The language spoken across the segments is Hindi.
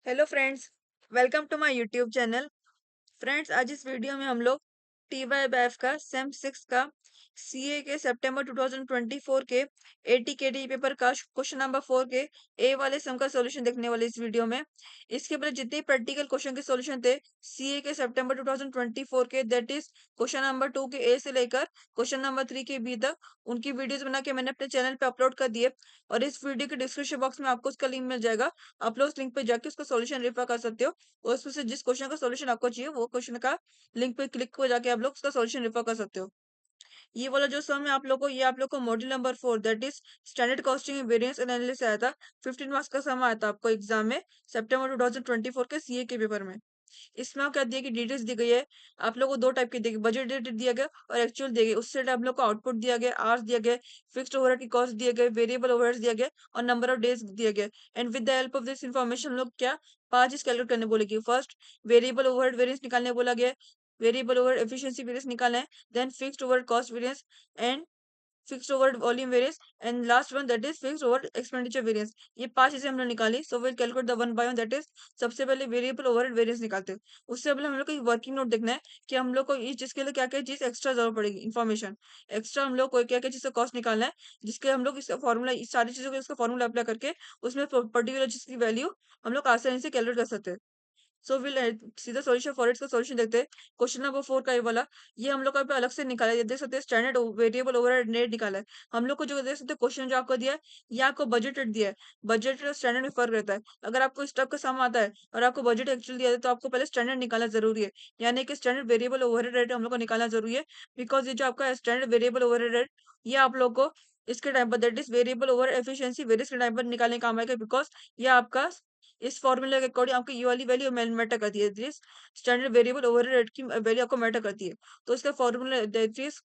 Hello friends, welcome to my YouTube channel. Friends, आज इस वीडियो में हम लोग टी वाई बैफ का सेम सिक्स का सीए के सितंबर 2024 के एटीकेटी पेपर का क्वेश्चन नंबर 4 के ए वाले सम का सॉल्यूशन देखने वाले इस वीडियो में। इसके पहले जितने प्रैक्टिकल क्वेश्चन के सॉल्यूशन थे सीए के सितंबर 2024 के, दैट इज क्वेश्चन नंबर 2 के ए से लेकर क्वेश्चन नंबर 3 के बी तक, उनकी वीडियोस बना के मैंने अपने चैनल पे अपलोड कर दिए। और इस वीडियो के डिस्क्रिप्शन बॉक्स में आपको उसका लिंक मिल जाएगा। आप लोग उस लिंक पे जाके उसका सॉल्यूशन रेफर कर सकते हो और उसमें से जिस क्वेश्चन का सॉल्यूशन आपको चाहिए वो क्वेश्चन का लिंक पे क्लिक हो जाके आप लोग उसका सॉल्यूशन रेफर कर सकते हो। ये वाला जो सम है आप लोग को, ये आप लोग को module number 4 that is standard costing variance analysis आया था। 15 मार्क्स का सम आया था आपको एग्जाम में सितंबर 2024 के सीए के पेपर में। इसमें आप क्या दिया कि डिटेल्स दी गई है। आप लोग को दो टाइप की दी गई, बजट डेटेड दिया गया और एक्चुअल दिया गया। उससे आप लोग को आउटपुट दिया गया, आवर्स दिया गया, फिक्स्ड ओवरहेड की कॉस्ट दिए गए, वेरिएबल ओवरहेड्स दिया गया और नंबर ऑफ डेज दिया गया। And with the help of this information हम लोग क्या पांच चीज कैलकुलेट करने बोलेगी। फर्स्ट, वेरिएबल ओवरहेड वेरिएंस निकालने बोला गया, वेरिएबल ओवरहेड एफिशिएंसी वेरिएंस निकालना है, then fixed overhead cost variance and fixed over volume variance and last one that is fixed over expenditure variance. ये पांच चीजें हमने निकाली। So will calculate the one by one, that is सबसे पहले वेरिएबल ओवरहेड वेरिएंस निकालते हैं। उससे पहले हम लोग को एक वर्किंग नोट देखना है कि हम लोग को इस चीज के लिए क्या क्या चीज एक्स्ट्रा जरूरत पड़ेगी, इन्फॉर्मेशन एक्स्ट्रा हम लोग को क्या क्या चीज का कॉस्ट निकालना है, जिसके हम लोग इसका फॉर्मूला, इस सारी चीजों को इसका फॉर्मूला अप्लाई करके उसमें पर्टिकुलर चीज की वैल्यू हम लोग आसानी से कैलकुलेट कर सकते हैं। सो विल सीधा सॉल्यूशन फॉर इट्स का सॉल्यूशन देखते हैं। क्वेश्चन नंबर 4 का ये वाला, ये हम लोग का अलग से निकाला है। देख सकते हैं स्टैंडर्ड वेरिएबल ओवरहेड नेट निकाला है। हम लोग को जो देख सकते हैं क्वेश्चन जो आपको दिया है, ये आपको बजट रेट दिया है। बजट और स्टैंडर्ड में फर्क रहता है। अगर आपको इस टाइप का सम आता है और आपको बजट एक्चुअल दिया है तो आपको पहले स्टैंडर्ड निकालना जरूरी है, यानी कि स्टैंडर्ड वेरिएबल ओवरहेड रेट हम लोग को निकालना जरूरी है। बिकॉज ये जो आपका स्टैंडर्ड वेरिएबल ओवरहेड रेट, ये आप लोग को इसके टाइम पर that is variable over efficiency various के टाइम पर निकालने काम आएगा। बिकॉज ये आपका इस फॉर्मूले के अकॉर्डिंग आपकी ये वाली वैल्यू मैटर करती है। This standard variable over rate की वैल्यू आपको मैटर करती है। तो इसका formula that is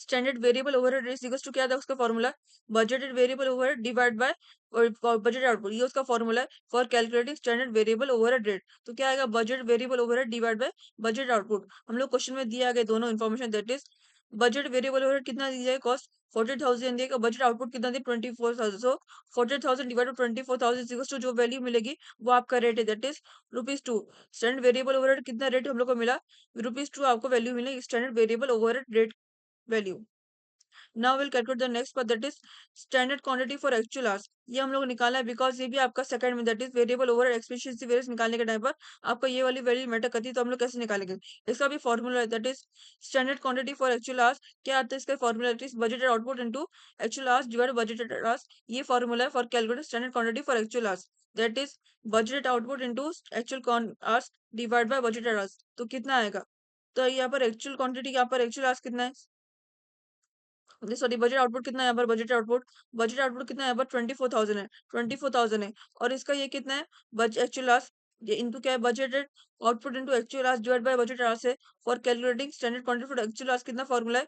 standard variable overhead rate equals to क्या था उसका formula, budgeted variable overhead divide by budget output. ये उसका फॉर्मूला है for calculating standard variable overhead rate. तो क्या आएगा, budget variable overhead divide by budget output. हम लोग क्वेश्चन में दिया गया दोनों information, that is budget variable overhead कितना दी जाए, कॉस्ट 40,000 दिएगा, बजट आउटपुट कितना दी 24,000। सो 40,000 डिवाइड 24,000 इक्वल्स टू जो वैल्यू मिलेगी वो आपका रेट है, that is ₹2। Standard variable overhead कितना रेट हम लोग को मिला, ₹2 आपको वैल्यू मिलेगी standard variable overhead rate value. Now will calculate the next part, that is standard quantity for actual hours. ये हम लोग निकाला है बिकॉज ये भी आपका सेकंड में, that is variable over expensive variance निकालने के टाइम पर आपको ये वाली वैल्यू मैटर करती है। तो हम लोग कैसे निकालेंगे, इसका भी फॉर्मूला है, that is standard quantity for actual hours. क्या आता है इसका formula, that is budgeted output into actual hours divide budgeted hours. ये फॉर्मूला है for calculate standard quantity for actual hours, that is budgeted output into actual hours divide bye budgeted hours. तो कितना आएगा, तो यहाँ पर एक्चुअल क्वांटिटी, यहाँ पर एक्चुअल आवर्स कितना है, सॉरी बजट आउटपुट कितना है यहाँ पर, बजट आउटपुट कितना है यहाँ पर 24,000 है, 24,000 है। और इसका ये कितना है, बज एक्चुअल आवर्स, ये इनटू क्या है, budgeted output into actual hours divide by budget hours है। For calculating standard quantity for actual hours कितना फॉर्मूला है,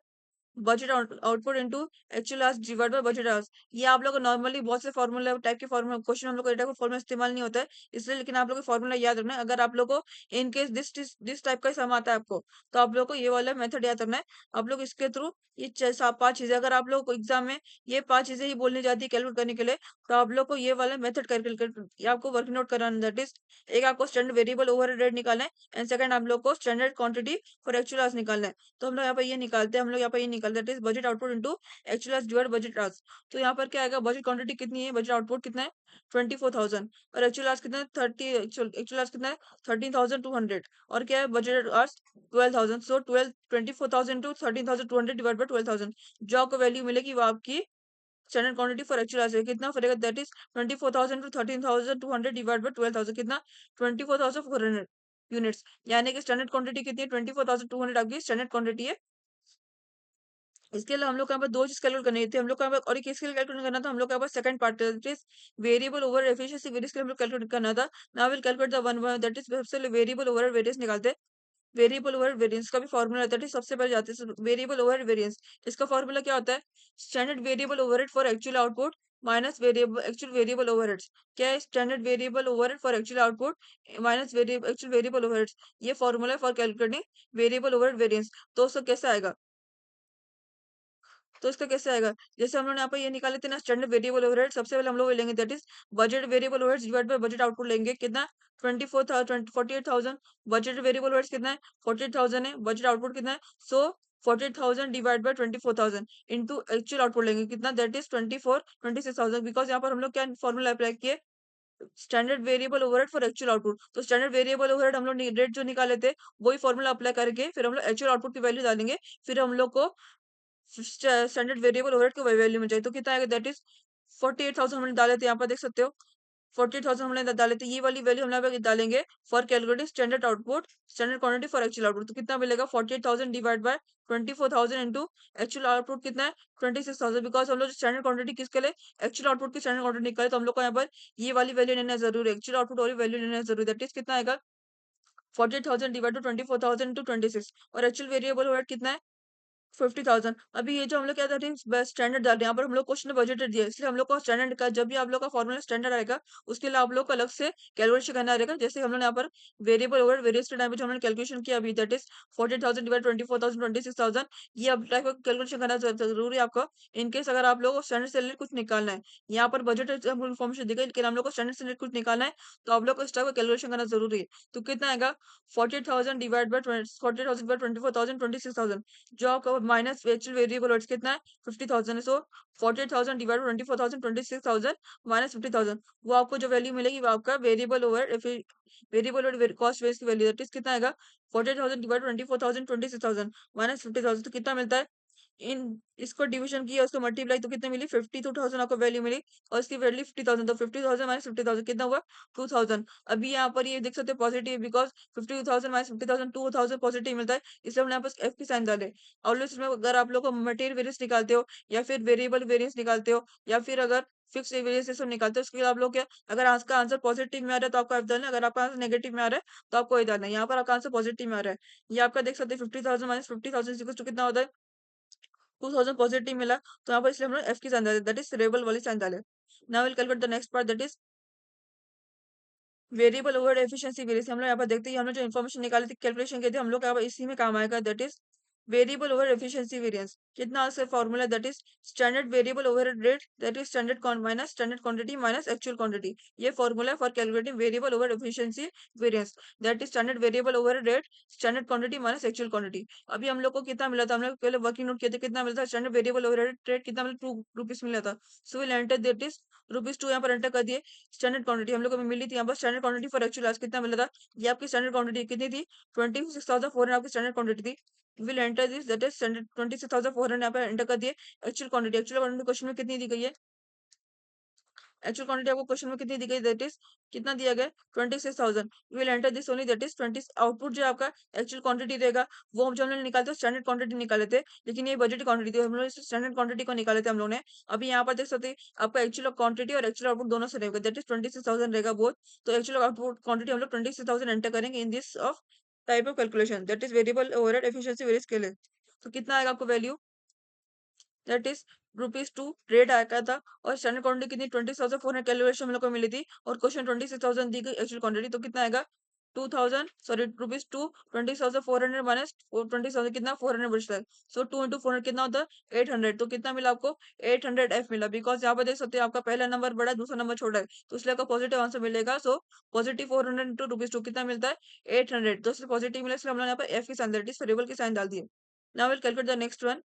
budget output into actual hours divide by budget hours. ये आप लोग को नॉर्मली बहुत से फॉर्मूला टाइप के फॉर्मूला क्वेश्चन हम लोग को टाइप का फॉर्मूला इस्तेमाल नहीं होता है, इसलिए। लेकिन आप लोग को फॉर्मूला याद रखना है। अगर आप लोग को इन केस दिस टाइप का सम आता है आपको, तो आप लोग को ये वाला मेथड याद रखना है। आप लोग इसके थ्रू ये पांच चीजें, अगर आप लोग को एग्जाम में ये पांच चीजें ही बोलनी जाती है कैलकुलेट करने के लिए, तो आप लोग को ये वाला मेथड कैलकुलेट ये आपको वर्क नोट कराना, दैट इज एक आपको स्टैंडर्ड वेरिएबल ओवर रेट निकालना है एंड सेकंड आप लोग को standard quantity for actual hours निकालना है। तो हम लोग यहाँ पे ये निकालते हैं, हम लोग यहाँ पे ये निकालते हैं, budget output into actual hours divide budget hours. तो यहाँ पर क्या आएगा, बजट क्वांटिटी कितनी है, बजट आउटपुट कितना है 24,000 और एक्चुअल आवर्स कितना है 30, एक्चुअल आवर्स कितना है 13,200 और क्या है budget hours 12,000। So 24,000 to 13,200 divide by 12,000, जो आपको वैल्यू मिलेगी वो आपकी standard quantity for actual hours है। कितना पड़ेगा, that is 24,000 to 13,200 divide by 12,000, कितना 24,400 यूनिट्स। यानी कि स्टैंडर्ड क्वांटिटी कितनी है, 24,200 आपकी स्टैंडर्ड क्वांटिटी है। इसके अलावा हम लोग को यहाँ पर दो चीज कैलकुलेट करनी थी, हम लोग को यहाँ पर और एक किसके लिए कैलकुलेट करना था, हम लोग को यहाँ पर second part variable over efficiency various के लिए हम लोग कैलकुलेट करना था। Now will calculate the one that is सबसे वेरिएबल ओवर वेरियस निकालते हैं। वेरिएबल ओवर वेरियंस का भी फॉर्मूला रहता है, सबसे पहले जाते हैं वेरिएबल ओवर वेरियंस। इसका फॉर्मूला क्या होता है, standard variable overhead for actual output minus variable actual variable overheads. क्या है, standard variable overhead for actual output minus actual variable overheads. ये फॉर्मूला है for calculating variable overhead variance. तो उसका कैसे आएगा, तो इसका कैसे आएगा? जैसे हम लोग ने यहाँ पे ये निकाले थे ना स्टैंडर्ड वेरिएबल ओवरहेड, सबसे पहले हम लोग वो लेंगे that is budget variable overheads divide by budget output लेंगे कितना 48,000। बजट वेरिएबल ओवरहेड्स कितना है 48,000 है, बजट आउटपुट कितना है सो 48,000 divide by 24,000 into actual output लेंगे कितना दैट इज 26,000 बिकॉज यहाँ पर हम लोग क्या फॉर्मूला अप्लाई किए standard variable overhead for actual output. तो स्टैंडर्ड वेरिएबल ओवरहेड हम लोग रेट जो निकाले थे वही फॉर्मूला अप्लाई करके फिर हम लोग एक्चुअल आउटपुट की वैल्यू डालेंगे, फिर हम लोग को स्टैंडर्ड वेरिएबल ओवरहेड की वैल्यू मिल जाएगी। तो कितना आएगा दैट इज 48,000 हमने डाले थे, यहाँ पर देख सकते हो 48,000 हमने डाले थे, ये वाली वैल्यू हम यहाँ पे डालेंगे for calculating standard output standard quantity for actual output. तो कितना मिलेगा 48,000 divide by 24,000 into actual output कितना है 26,000 बिकॉज हम लोग स्टैंडर्ड क्वांटिटी किसके लिए एक्चुअल आउटपुट की स्टैंडर्ड क्वांटिटी निकाले, तो हम लोग को यहाँ पर ये वाली वैल्यू लेना जरूरी है, एक्चुअल आउटपुट वाली वैल्यू लेना जरूरी है। दैट इज कितना आएगा 48,000 डिवाइड टू 24,000 इंटू 26 और एक्चुअल वेरिएबल ओवरहेड कितना है 50,000। अभी ये जो हम लोग क्या कर रहे हैं स्टैंडर्ड डाल रहे हैं, यहाँ पर हम लोग क्वेश्चन में बजट दिया है, इसलिए हम लोग को स्टैंडर्ड का जब भी आप लोग का फॉर्मूला स्टैंडर्ड आएगा उसके लिए आप लोग को अलग से कैलकुलेशन करना रहेगा। जैसे हम लोग यहाँ पर वेरिएबल ओवर वेरियस के टाइम पे जो हमने कैलकुलेशन किया अभी दैट इज 48,000 डिवाइड 24,000 26,000, ये अब टाइप का कैलकुलेशन करना जरूरी है आपका इनकेस अगर आप लोग को स्टैंडर्ड से रिलेटेड कुछ निकालना है। यहाँ पर बजट इन्फॉर्मेशन दी गई लेकिन हम लोग को स्टैंडर्ड से रिलेटेड कुछ निकालना है तो आप लोग को इस टाइप का कैलकुलेशन करना जरूरी है। तो कितना आएगा 48,000 डिवाइड बाय 48,000 बाय 24,000 26,000, जो आपका माइनस एक्चुअल वेरिएबल वर्ड्स कितना है 50,000 है। सो 48,000 डिवाइड 24,000 26,000 माइनस 50,000, वो आपको जो वैल्यू मिलेगी वो आपका variable over variable over cost base की वैल्यू दैट इज कितना आएगा 48,000 डिवाइड 24,000 26,000 माइनस 50,000। तो कितना मिलता है इन इसको डिवीजन किया उसको मल्टीप्लाई तो कितने मिली 52,000 आपको वैल्यू मिली और इसकी वैल्यू 50,000, तो 50,000 माइनस 50,000 कितना हुआ 2,000। अभी यहाँ पर ये देख सकते हैं पॉजिटिव बिकॉज 52,000 माइनस 50,000 2,000 पॉजिटिव मिलता है, इसलिए हमने यहाँ पर एफ की साइन डाले। और इसमें अगर आप लोग को मटेरियल वेरियंस निकालते हो या फिर वेरिएबल वेरियंस निकालते हो या फिर अगर फिक्स वेरियंस सब निकालते हो उसके लिए आप लोग क्या अगर आपका आंसर पॉजिटिव में आ रहा है तो आपका एफ डालना, अगर आपका आंसर नेगेटिव में आ रहा है तो आपको ये डालना है। यहाँ पर आपका आंसर पॉजिटिव में आ रहा है, ये आपका देख सकते हैं 50,000 माइनस 50,000 कितना होता है 2,000 पॉजिटिव मिला, तो यहाँ पर इसलिए हम लोग एफ की साइन डाले दैट इज रेबल वाली साइन डाले। Now will calculate the next part that is variable over efficiency variance. हम लोग यहाँ पर देखते हैं हमने जो इन्फॉर्मेशन निकाली थी कैलकुलेशन की थी हम लोग यहाँ पर इसी में काम आएगा that is variable over efficiency variance. कितना से formula that is standard variable overhead rate that is standard minus standard quantity minus actual quantity, ये formula for calculating variable over efficiency variance that is standard variable overhead rate standard quantity minus actual quantity. अभी हम लोग को कितना मिला था, हम लोग पहले वर्किंग नोट किया था कितना मिला था स्टैंडर्ड वेरिएबल ओवरहेड रेट कितना मिला 2 रुपीज मिला था, so will enter that is rupees 2 यहाँ पर एंटर कर दिए। स्टैंडर्ड क्वांटिटी हम लोग को मिली थी यहाँ पर स्टैंडर्ड क्वांटिटी फॉर एक्चुअल आज कितना मिला था, ये आपकी स्टैंडर्ड क्वांटिटी कितनी थी 26,400 आपकी स्टैंडर्ड क्वांटिटी थी। Will enter this that is standard 26,400 यहाँ पे एंटर कर दिए। एक्चुअल क्वांटिटी क्वेश्चन में कितनी दी गई है, एक्चुअल क्वांटिटी आपको क्वेश्चन में कितनी दी गई दैट इज कितना दिया गया 26,000। Will enter this only that is 20 output जो आपका एक्चुअल क्वांटिटी रहेगा वो हम जो हमने निकाले थे स्टैंडर्ड क्वांटिटी निकाले थे, लेकिन ये बजट क्वांटिटी थी हम लोग स्टैंडर्ड क्वांटिटी को निकाले थे हम लोग ने। अभी यहाँ पर देख सकते हैं आपका एक्चुअल क्वांटिटी और एक्चुअल आउटपुट दोनों से रहेगा दैट इज 26,000 रहेगा बोथ। तो एक्चुअल आउटपुट क्वांटिटी हम लोग 26,000 एंटर करेंगे in this of type of calculation that is variable overhead efficiency variance के लिए। तो कितना आएगा आपको value that is rupees 2 rate आया था और स्टैंडर्ड क्वांटिटी कितनी 20,400 कैलकुलेशन हम लोग को मिली थी और क्वेश्चन 26,000 दी गई एक्चुअल क्वांटिटी। तो कितना आएगा 2,000 सॉरी रुपीज 2 20,400 माइनस 20,000 कितना 400 बचता है, सो 2 इंटू 400 कितना होता है 800। तो कितना मिला आपको 800 एफ मिला बिकॉज यहाँ पर देख सकते हैं आपका पहला नंबर बड़ा है दूसरा नंबर छोटा है तो इसलिए आपका पॉजिटिव आंसर मिलेगा। सो पॉजिटिव 400 इंटू रुपीज 2 कितना मिलता है 800, तो इसलिए पॉजिटिव मिला इसलिए हम लोग यहाँ पर एफ की साइन दैट इज वेरिएबल की साइन डाल दिए। Now will calculate the next one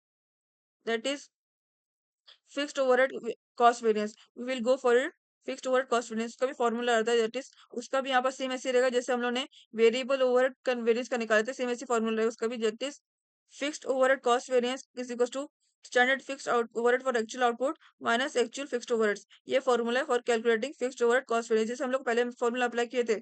that is fixed overhead cost variance. We will go for it fixed overhead cost variance का भी फॉर्मूला आता है दैट इज उसका भी यहाँ पर सेम ऐसे रहेगा जैसे हम लोग ने वेरिएबल ओवरहेड का वेरिएंस का निकाले थे सेम ऐसे फॉर्मूला है उसका भी that is fixed overhead cost variance is equal to standard fixed overhead for actual output minus actual fixed overheads, ये फॉर्मूला है for calculating fixed overhead cost variance. जैसे हम लोग पहले फॉर्मूला अप्लाई किए थे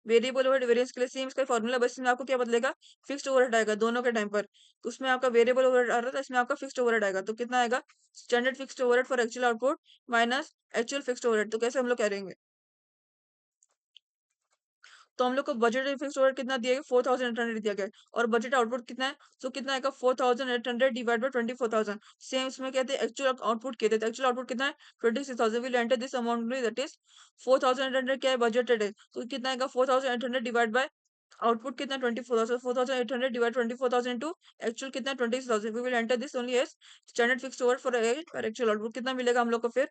वेरिएबल ओवरहेड वेरिएंस के लिए सेम इसका फॉर्मूला बस इसमें आपको क्या बदलेगा फिक्स्ड ओवरहेड आएगा दोनों के टाइम पर, तो उसमें आपका वेरिएबल ओवरहेड आ रहा था इसमें आपका फिक्स्ड ओवरहेड आएगा। तो कितना आएगा standard fixed overhead for actual output minus actual fixed overhead. तो कैसे हम लोग करेंगे, तो हम लोग को बजट फिक्स्ड ओवरहेड कितना दिया गया 4,800 दिया गया है और बजट आउटपुट कितना है, तो कितना आएगा 4,800 डिवाइड बाय 24,000। सेम इसमें कहते हैं एक्चुअल आउटपुट कहते हैं एक्चुअल आउटपुट कितना है 26,000। Will enter this amount that is 4,800 क्या है बजटेड है, तो कितना आएगा 4,800 डिवाइड बाय आउटपुट कितना 24,000, 4,800 डिवाइड 24,000 टू एक्चुअल कितना 26,000। We will enter this only as standard fixed over for actual output कितना मिलेगा हम लोग को फिर,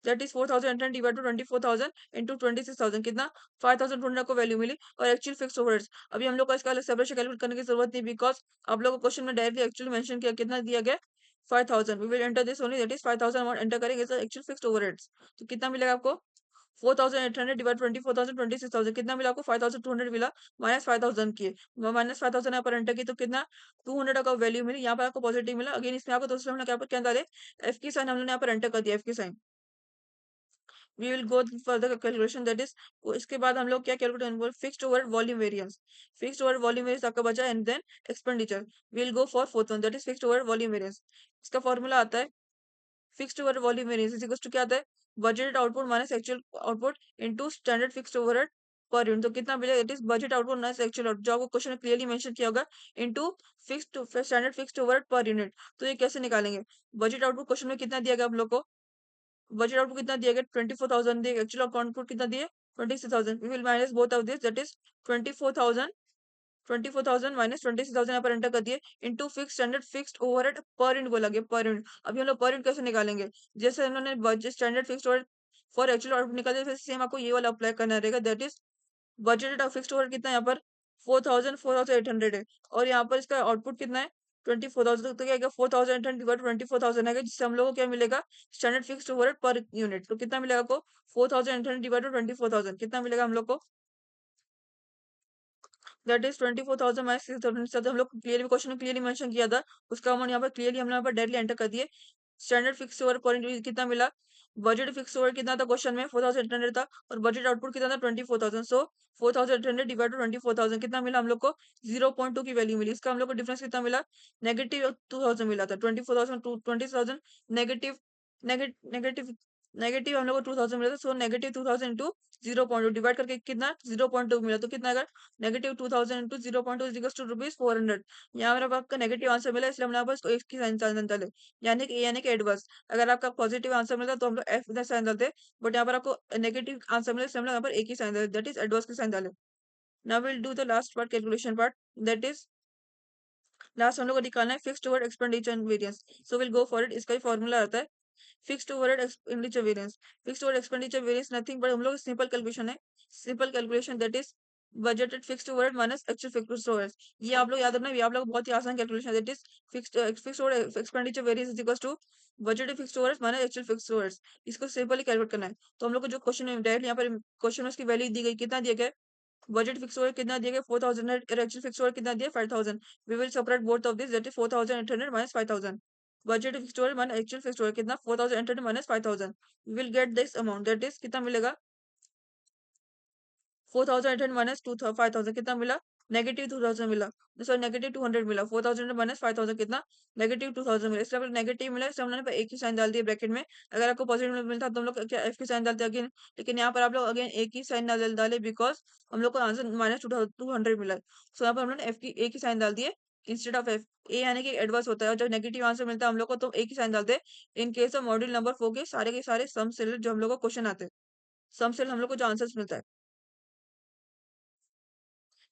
that is 4,800 divide to 24,000 into 26,000 कितना 5,200 को वैल्यू मिली। और एक्चुअल फिक्स ओवर्स अभी हम लोग को इसका अलग सेपरेट से कैलकुलेट करने की जरूरत नहीं, बिकॉज आप लोग को क्वेश्चन में डायरेक्टली एक्चुअली मेंशन किया कितना दिया गया 5,000। We will enter this only, that is 5,000 amount enter करेंगे एक्चुअल फिक्स्ड ओवरहेड्स। तो कितना मिलेगा आपको 4,800 डिवाइड 24,000 26,000 कितना मिला आपको 5,200 मिला, माइनस 5,000 की माइनस 5,000 यहाँ पर एंटर की तो कितना 200 का वैल्यू मिली, यहाँ पर आपको पॉजिटिव मिला। अगेन इसमें आपको दूसरा हमने यहाँ पर क्या डाले एफ की साइन हम लोग यहाँ पर एंटर कर दिया, एफ की sign. We will go further calculation, that is इसके बाद हम लोग क्या calculate fixed over volume variance. Fixed over volume variance आपका बचा and then expenditure. We will go for fourth one, that is fixed over volume variance. इसका फॉर्मूला आता है fixed over volume variance is equal to क्या आता है budgeted output minus actual output into standard fixed overhead per unit. तो कितना मिलेगा it is budget output minus actual output, जो आपको क्वेश्चन में क्लियरली मेंशन किया होगा into fixed standard fixed overhead per unit. तो ये कैसे निकालेंगे, बजट आउटपुट क्वेश्चन में कितना दिया गया हम लोग को, बजट आउटपुट कितना दिया गया 24,000 दिया, एक्चुअल आउटपुट कितना दिए 26,000। We will minus both of this, that is 24,000, 24,000 minus 26,000 यहाँ पर एंटर कर दिए into fix standard fixed overhead per unit बोला गया पर यूनिट। अभी हम लोग पर यूनिट कैसे निकालेंगे, जैसे हम लोगों ने budget standard fixed overhead for actual output निकाले फिर सेम आपको ये वाला अप्लाई करना रहेगा, that is budgeted fixed overhead कितना है यहाँ पर 4,000 4,800 है, और यहाँ पर इसका आउटपुट कितना है 24,000। तो क्या आएगा 4,800 डिवाइड 24,000 आएगा, जिससे हम लोग को क्या मिलेगा standard fixed overhead per unit. तो कितना मिलेगा आपको 4,800 डिवाइड 24,000 कितना मिलेगा हम लोग को, दैट इज 24,000 माइनस 6,000। हम लोग क्लियरली क्वेश्चन में क्लियरली मेंशन किया था उसका अमाउंट यहाँ पर क्लियरली हमने यहाँ पर डायरेक्टली एंटर कर दिए। स्टैंडर्ड फिक्स ओवर पर कितना मिला, बजट फिक्स ओवर कितना था क्वेश्चन में 4,800 था, और बजट आउटपुट कितना था 24,000। सो 4,800 डिवाइड 24,000 कितना मिला हम लोग को 0.2 की वैल्यू मिली। इसका हम लोग को डिफरेंस कितना मिला नेगेटिव 2,000 मिला था, 24,000 टू 20,000 नेगेटिव नेगेटिव नेगेटिव हम लोग को 2,000 मिला था। सो नेगेटिव 2,000 इंटू 0.2 डिवाइड करके कितना 0.2 मिला, तो कितना अगर negative 2,000 into 0.2 is equal to rupees 400। यहाँ पर आपका नेगेटिव आंसर मिला, इसलिए हमने यहाँ पर इसको एक की साइन साइन डाले, यानी कि यानी कि एडवर्स। अगर आपका पॉजिटिव आंसर मिलता तो हम लोग एफ साइन डालते, बट यहाँ पर आपको नेगेटिव आंसर मिला इसलिए हम लोग यहाँ पर एक ही साइन डाले, दैट इज एडवर्स की साइन डाले। Now will do the last part calculation part, that is last हम लोग को निकालना है fixed over expenditure variance. So will go for it, इसका ही फॉर्मूला आता है fixed overhead expenditure variance. Fixed over expenditure variance nothing but हम लोग सिंपल कैलकुलेशन है, simple calculation that is budgeted fixed overhead minus actual fixed overhead. ये आप लोग याद रखना, ये आप लोग बहुत ही आसान कैलकुलेशन है, that is fixed over expenditure variance is equal to budgeted fixed overhead minus actual fixed overhead. इसको सिंपली कैलकुलेट करना है। तो हम लोग को जो क्वेश्चन में डायरेक्ट यहाँ पर क्वेश्चन में उसकी वैल्यू दी गई, कितना दिया गया बजट फिक्स ओवर कितना दिया गया 4,000 है, एक्चुअल फिक्स ओवर कितना दिया 5,000। We will separate both of this, that is 4,800 minus 5,000। Budget fix over minus actual fix over कितना 4,800 minus 5,000। We will get this amount, that is कितना मिलेगा 4,800 माइनस 5,000 कितना मिला नेगेटिव 2,000 मिला, सॉरी नेगेटिव 200 मिला। 4,000 माइनस 5,000 कितना नेगेटिव 2,000 मिला, इसलिए नेगेटिव मिला इसलिए हमने एक ही साइन डाल दिया ब्रैकेट में। अगर आपको पॉजिटिव मिलता तो हम लोग क्या एफ की साइन डालते अगेन, लेकिन यहाँ पर आप लोग अगेन एक ही साइन डाले बिकॉज हम लोग को आंसर माइनस 200 मिला। सो यहाँ पर हम लोग एफ की एक ही साइन डाल दिए इंस्टेड ऑफ एफ। ए यानी कि एडवर्स होता है, और जब नेगेटिव आंसर मिलता है हम लोग को तो एक ही साइन डालते हैं। In case of module number 4 के सारे सम सेल जो हम लोग को क्वेश्चन आते हैं, सम सेल हम लोग को जो आंसर्स मिलता है,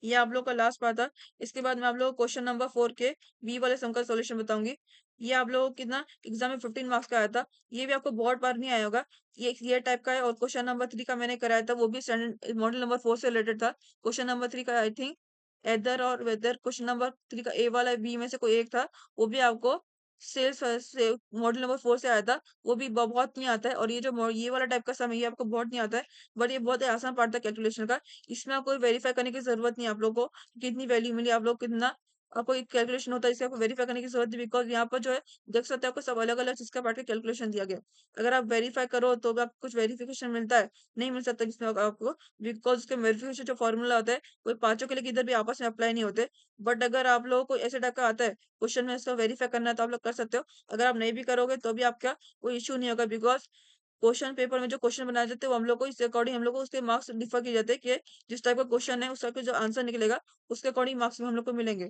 ये आप लोग का लास्ट पार्ट था। इसके बाद मैं आप लोग को क्वेश्चन नंबर 4 के बी वाले सम का सॉल्यूशन बताऊंगी। ये आप लोगों को कितना एग्जाम में 15 मार्क्स का आया था, ये भी आपको बहुत बार नहीं आया होगा। ये टाइप का है, और क्वेश्चन नंबर 3 का मैंने कराया था वो भी स्टैंडर्ड मॉडल नंबर 4 से रिलेटेड था। क्वेश्चन नंबर 3 का आई थिंक एदर और वेदर, क्वेश्चन नंबर 3 का ए वाला बी में से कोई एक था, वो भी आपको सेल्स से मॉडल नंबर 4 से आया था। वो भी बहुत नहीं आता है, और ये जो ये वाला टाइप का सम है ये आपको बहुत नहीं आता है, बट ये बहुत ही आसान पार्ट था कैलकुलेशन का। इसमें आपको वेरीफाई करने की जरूरत नहीं है आप लोग को कितनी वैल्यू मिली, आप लोग कितना आपको एक कैलकुलेशन होता है, इसे आपको वेरीफाई करने की जरूरत नहीं, बिकॉज यहाँ पर जो है देख सकते हैं आपको सब अलग अलग चीज का पार्ट का कैलकुलेशन दिया गया। अगर आप वेरीफाई करो तो भी आपको कुछ वेरिफिकेशन मिलता है, नहीं मिल सकता जिसमें आपको, बिकॉज उसके वेरिफिकेशन जो फॉर्मूला होता है वो पांचों के लिए किधर भी आपस में अप्लाई नहीं होते। बट अगर आप लोगों को ऐसे टाइप का आता है क्वेश्चन में इसका वेरीफाई करना है तो आप लोग कर सकते हो। अगर आप नहीं भी करोगे तो भी आपका कोई इश्यू नहीं होगा, बिकॉज क्वेश्चन पेपर में जो क्वेश्चन बनाए जाते हैं वो हम लोग को इसके अकॉर्डिंग हम लोग को उसके मार्क्स डिफर किए जाते हैं कि जिस टाइप का क्वेश्चन है उस टाइप का जो आंसर निकलेगा उसके अकॉर्डिंग मार्क्स भी हम लोग को मिलेंगे।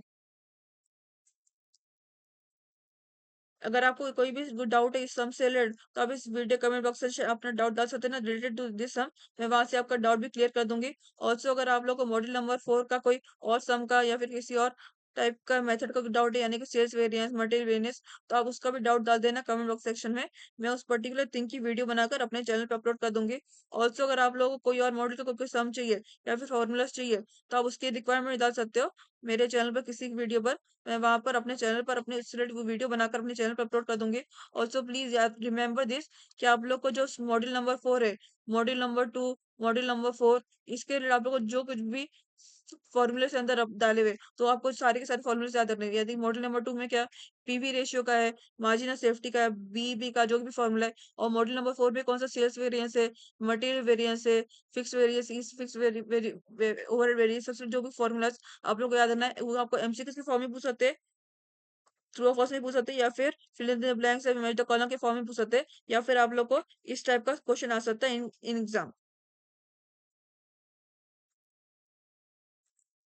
अगर आपको कोई भी डाउट है इस सम से रिलेटेड, तो आप इस वीडियो कमेंट बॉक्स से अपना डाउट डाल सकते हैं ना, रिलेटेड टू दिस सम। मैं वहां से आपका डाउट भी क्लियर कर दूंगी। ऑल्सो अगर आप लोग को मॉड्यूल नंबर 4 का कोई और सम का या फिर किसी और टाइप का मेथड का डाउट है, यानी कि सेल्स वेरिएंस, मटेरियल वेरिएंस, तो आप उसका भी डाउट डाल देना कमेंट बॉक्स सेक्शन में। मैं उस पर्टिकुलर थिंग की वीडियो बनाकर अपने चैनल पर अपलोड कर दूंगी। ऑल्सो अगर आप लोगों को कोई और मॉडल का कोई सम चाहिए या फिर फॉर्मूलाज चाहिए, तो आप उसकी रिक्वायरमेंट डाल सकते हो मेरे चैनल पर किसी वीडियो पर। मैं वहां पर अपने चैनल पर अपने रिलेटेड वीडियो बनाकर अपने चैनल पर अपलोड कर दूंगी। ऑल्सो प्लीज यार रिमेंबर दिस, कि आप लोग को जो मॉड्यूल नंबर 4 है, मॉड्यूल नंबर 2, मॉड्यूल नंबर 4, इसके लिए आप लोग को जो कुछ भी फॉर्मूले से अंदर डाले हुए, तो आपको सारे के सारे फॉर्मूले याद रखने हैं। यदि मॉड्यूल नंबर 2 में क्या पीवी रेशियो का है, मार्जिन ऑफ सेफ्टी का है, बीबी का जो भी फॉर्मूला है, और मॉड्यूल नंबर 4 में कौन सा सेल्स वेरिएंस है, मटेरियल वेरिएंस है, फिक्स वेरिएंस, इस फिक्स ओवरहेड वेरिएंस, सबसे जो भी फॉर्मूलाज आप लोग को याद रखना है, वो आपको एमसीक्यू के फॉर्म में पूछ सकते हैं, ट्रू और फॉल्स में पूछ सकते हैं, या फिर फिल इन द ब्लैंक्स या इमेज द कॉलम के फॉर्म में पूछ सकते हैं, या फिर आप लोग को इस टाइप का क्वेश्चन आ सकता है इन एग्जाम।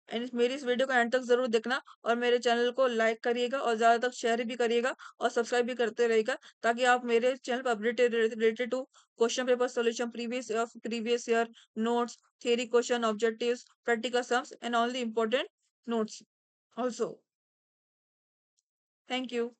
एंड मेरी इस वीडियो को एंड तक जरूर देखना, और मेरे चैनल को लाइक करिएगा और ज्यादा तक शेयर भी करिएगा और सब्सक्राइब भी करते रहिएगा, ताकि आप मेरे चैनल पर updated related to question paper solution, previous year notes, theory question, objectives, practical sums and all the important notes also. Thank you.